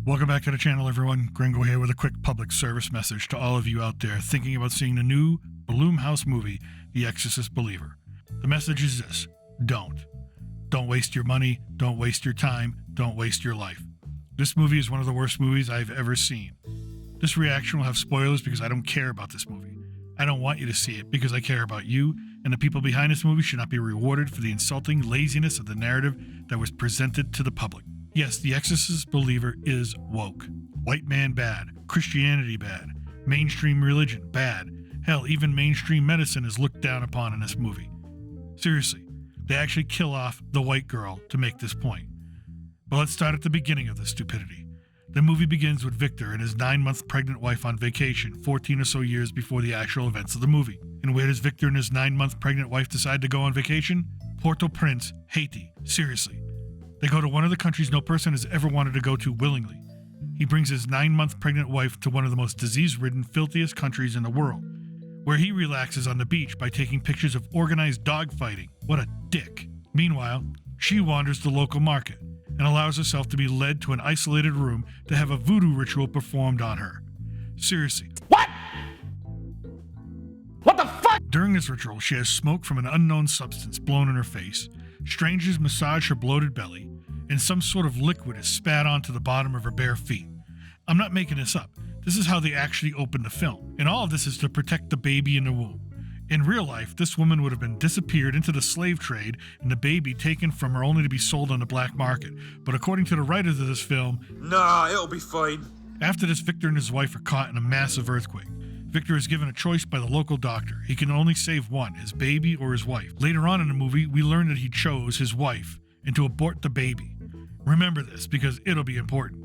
Welcome back to the channel, everyone. Gringo here with a quick public service message to all of you out there thinking about seeing the new Blumhouse movie, The Exorcist Believer. The message is this: don't. Don't waste your money, don't waste your time, don't waste your life. This movie is one of the worst movies I've ever seen. This reaction will have spoilers because I don't care about this movie. I don't want you to see it because I care about you, and the people behind this movie should not be rewarded for the insulting laziness of the narrative that was presented to the public. Yes, The Exorcist Believer is woke. White man bad. Christianity bad. Mainstream religion bad. Hell, even mainstream medicine is looked down upon in this movie. Seriously, they actually kill off the white girl to make this point. But let's start at the beginning of this stupidity. The movie begins with Victor and his 9-month pregnant wife on vacation, 14 or so years before the actual events of the movie. And where does Victor and his 9-month pregnant wife decide to go on vacation? Port-au-Prince, Haiti. Seriously. They go to one of the countries no person has ever wanted to go to willingly. He brings his 9-month pregnant wife to one of the most disease-ridden, filthiest countries in the world, where he relaxes on the beach by taking pictures of organized dogfighting. What a dick. Meanwhile, she wanders the local market and allows herself to be led to an isolated room to have a voodoo ritual performed on her. Seriously. What? What the fuck? During this ritual, she has smoke from an unknown substance blown in her face, strangers massage her bloated belly, and some sort of liquid is spat onto the bottom of her bare feet. I'm not making this up. This is how they actually opened the film. And all of this is to protect the baby in the womb. In real life, this woman would have been disappeared into the slave trade and the baby taken from her only to be sold on the black market. But according to the writers of this film, nah, it'll be fine. After this, Victor and his wife are caught in a massive earthquake. Victor is given a choice by the local doctor. He can only save one, his baby or his wife. Later on in the movie, we learn that he chose his wife and to abort the baby. Remember this because it'll be important.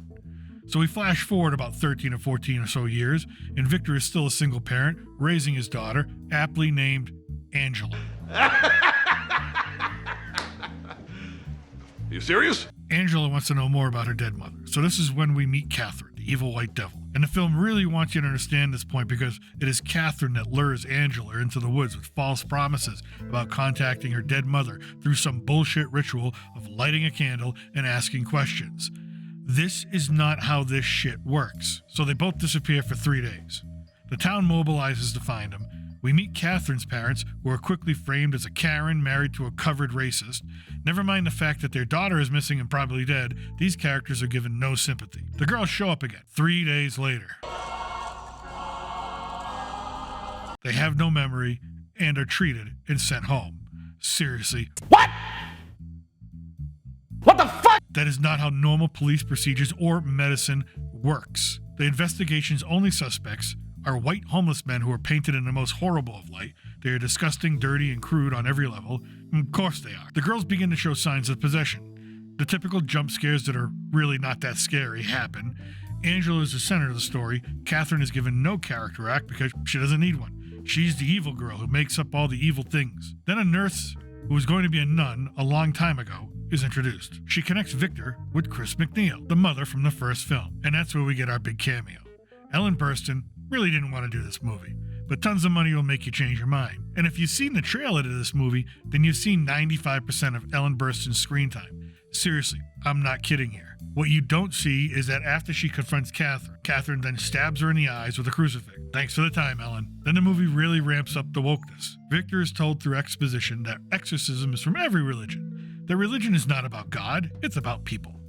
So we flash forward about 13 or 14 or so years, and Victor is still a single parent, raising his daughter, aptly named Angela. You serious? Angela wants to know more about her dead mother, so this is when we meet Catherine, the evil white devil. And the film really wants you to understand this point because it is Catherine that lures Angela into the woods with false promises about contacting her dead mother through some bullshit ritual of lighting a candle and asking questions. This is not how this shit works. So they both disappear for 3 days. The town mobilizes to find them. We meet Catherine's parents, who are quickly framed as a Karen married to a covered racist. Never mind the fact that their daughter is missing and probably dead, these characters are given no sympathy. The girls show up again 3 days later. They have no memory and are treated and sent home. Seriously. What? What the fuck? That is not how normal police procedures or medicine works. The investigation's only suspects are white homeless men who are painted in the most horrible of light. They are disgusting, dirty, and crude on every level. Of course they are. The girls begin to show signs of possession. The typical jump scares that are really not that scary happen. Angela is the center of the story. Catherine is given no character arc because she doesn't need one. She's the evil girl who makes up all the evil things. Then a nurse, who was going to be a nun a long time ago, is introduced. She connects Victor with Chris McNeil, the mother from the first film. And that's where we get our big cameo. Ellen Burstyn really didn't want to do this movie, but tons of money will make you change your mind. And if you've seen the trailer to this movie, then you've seen 95% of Ellen Burstyn's screen time. Seriously, I'm not kidding here. What you don't see is that after she confronts Catherine then stabs her in the eyes with a crucifix. Thanks for the time, Ellen. Then the movie really ramps up the wokeness. Victor is told through exposition that exorcism is from every religion. That religion is not about God, it's about people.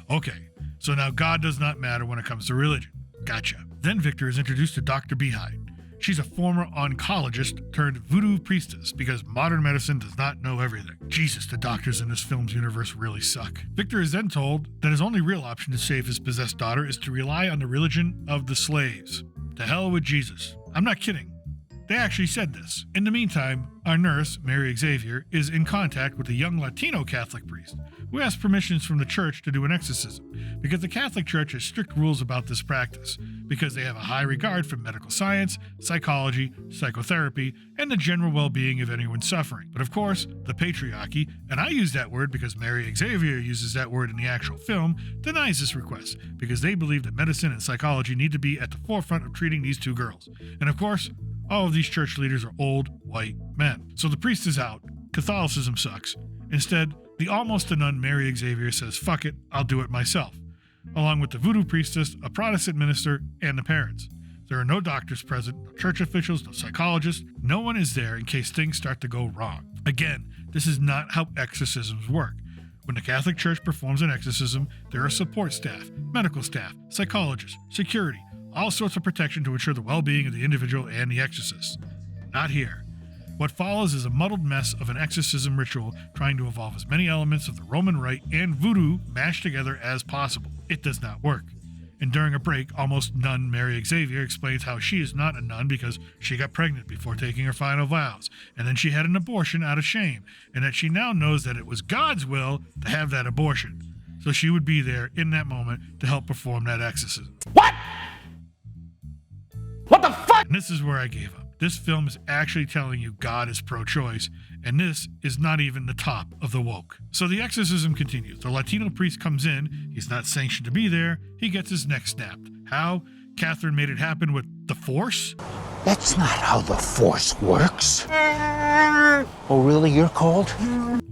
Okay, so now God does not matter when it comes to religion. Gotcha. Then Victor is introduced to Dr. Beehive. She's a former oncologist turned voodoo priestess because modern medicine does not know everything. Jesus, the doctors in this film's universe really suck. Victor is then told that his only real option to save his possessed daughter is to rely on the religion of the slaves. To hell with Jesus. I'm not kidding. They actually said this. In the meantime, our nurse, Mary Xavier, is in contact with a young Latino Catholic priest who asks permissions from the church to do an exorcism because the Catholic Church has strict rules about this practice because they have a high regard for medical science, psychology, psychotherapy, and the general well-being of anyone suffering. But of course, the patriarchy, and I use that word because Mary Xavier uses that word in the actual film, denies this request because they believe that medicine and psychology need to be at the forefront of treating these two girls. And of course, all of these church leaders are old, white men. So the priest is out. Catholicism sucks. Instead, the almost a nun Mary Xavier says, fuck it, I'll do it myself. along with the voodoo priestess, a Protestant minister, and the parents. There are no doctors present, no church officials, no psychologists. No one is there in case things start to go wrong. Again, this is not how exorcisms work. When the Catholic Church performs an exorcism, there are support staff, medical staff, psychologists, security, all sorts of protection to ensure the well-being of the individual and the exorcist. Not here. What follows is a muddled mess of an exorcism ritual trying to evolve as many elements of the Roman Rite and voodoo mashed together as possible. It does not work. And during a break, almost nun Mary Xavier explains how she is not a nun because she got pregnant before taking her final vows, and then she had an abortion out of shame, and that she now knows that it was God's will to have that abortion. So she would be there in that moment to help perform that exorcism. What? What the fuck? And this is where I gave up. This film is actually telling you God is pro-choice, and this is not even the top of the woke. So the exorcism continues. The Latino priest comes in. He's not sanctioned to be there. He gets his neck snapped. How? Catherine made it happen with the Force? That's not how the Force works. Oh, really? You're cold?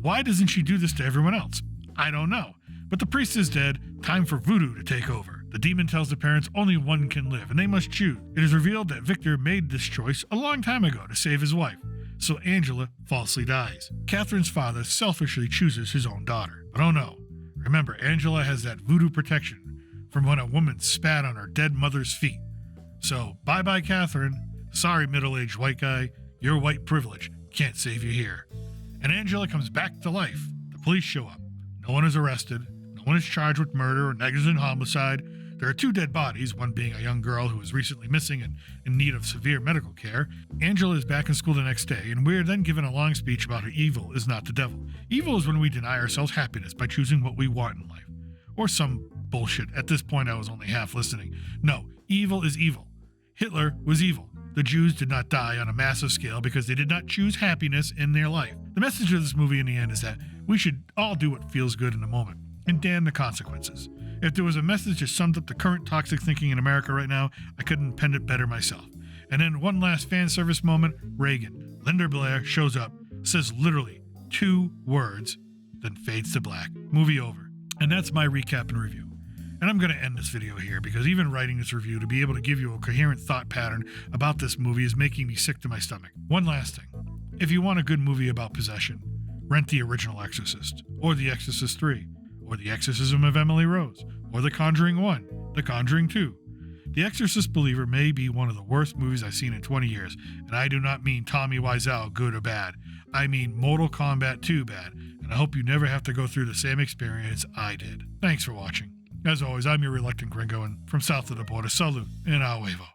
Why doesn't she do this to everyone else? I don't know. But the priest is dead. Time for voodoo to take over. The demon tells the parents only one can live, and they must choose. It is revealed that Victor made this choice a long time ago to save his wife, so Angela falsely dies. Catherine's father selfishly chooses his own daughter. But oh no, remember, Angela has that voodoo protection from when a woman spat on her dead mother's feet. So bye-bye, Catherine. Sorry, middle-aged white guy. Your white privilege can't save you here. And Angela comes back to life. The police show up. No one is arrested. No one is charged with murder or negligent homicide. There are 2 dead bodies, one being a young girl who was recently missing and in need of severe medical care. Angela is back in school the next day, and we are then given a long speech about how evil is not the devil. Evil is when we deny ourselves happiness by choosing what we want in life. Or some bullshit. At this point, I was only half listening. No, evil is evil. Hitler was evil. The Jews did not die on a massive scale because they did not choose happiness in their life. The message of this movie in the end is that we should all do what feels good in the moment and damn the consequences. If there was a message that summed up the current toxic thinking in America right now, I couldn't pen it better myself. And then one last fan service moment, Reagan, Linda Blair, shows up, says literally 2 words, then fades to black. Movie over. And that's my recap and review. And I'm going to end this video here because even writing this review to be able to give you a coherent thought pattern about this movie is making me sick to my stomach. One last thing. If you want a good movie about possession, rent the original Exorcist, or The Exorcist 3, or The Exorcism of Emily Rose, or The Conjuring 1, The Conjuring 2. The Exorcist Believer may be one of the worst movies I've seen in 20 years, and I do not mean Tommy Wiseau good or bad. I mean Mortal Kombat 2 bad, and I hope you never have to go through the same experience I did. Thanks for watching. As always, I'm your reluctant gringo, and from south of the border, salute and a huevo.